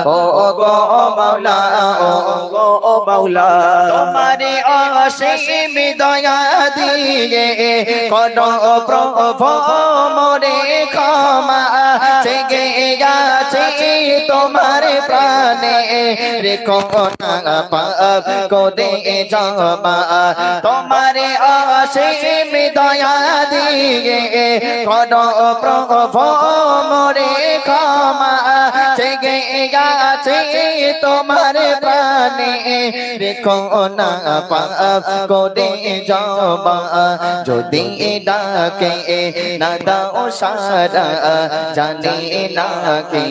ও গো মাওলা ও গো মাওলা তোমারে অসীম দয়া দিয়ে করো প্রভু মোরে ক্ষমা জেগে আছে তোমার প্রাণে রেখো না পাপ করে জমা তোমারে অসীম দয়া দিয়ে করো প্রভু মোরে ক্ষমা জেগে আছে তোমার প্রাণে রেখো না পাপ করে জমা যদি ডাকে না দাও সারা জানি না কে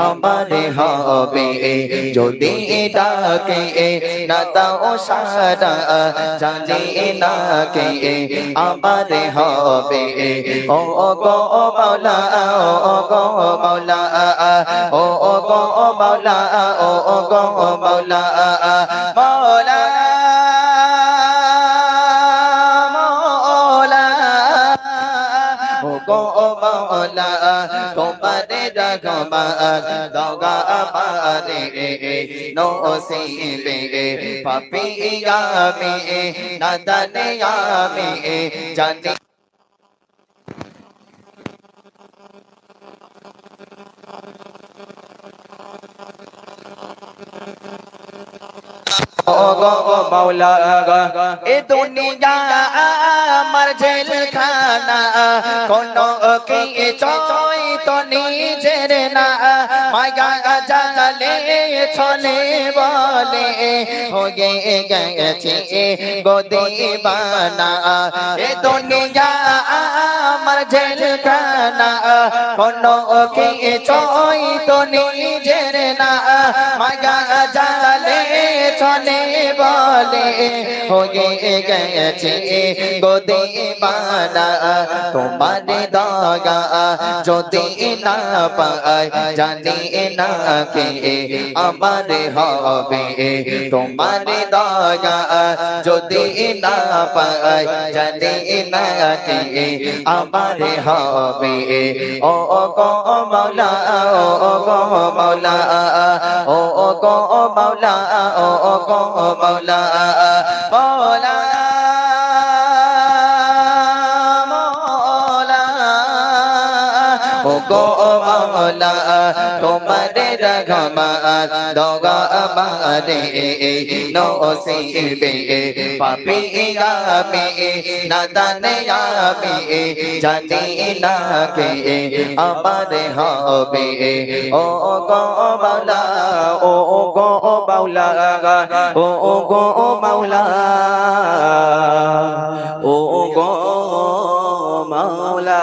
আমার হবে যদি ডাকে না দাও সারা জানি না কে আমার হবে ও গো মাওলা ও গো মাওলা ও গো মাওলা ও গো মাওলা মাওলা মাওলা তোমারে রাখবা দগা আমারে নসিবে পাপী আমি নাদানে আমি জানি ও গো মাওলা এ দুনিয়া আমার জেলখানা কোনো কি চাই তো নিজের না মায়া জালে ছলে বলে হয়ে গেছে গোদি বানা এ দুনিয়া আমার জেলখানা কোনো কি চাই তো নিজের না মায়া জালে ছলে বলে হয়ে গেছে গোদি বানা তোমার দয়া যদি না পাই জানি না কে আমার হবে তোমার দয়া যদি না পাই জানি না কে আমার হবে ও গো মাওলা ও গো মাওলা ও গো মাওলা ও গো মাওলা মাওলা ও গো মাওলা তোমারে রহমত দগা আমারে নসিবে পাপী আমি নাদানে আমি জানি না কে আমার হবে ও গো মাওলা ও গো মাওলা ও গো মাওলা ও গো মাওলা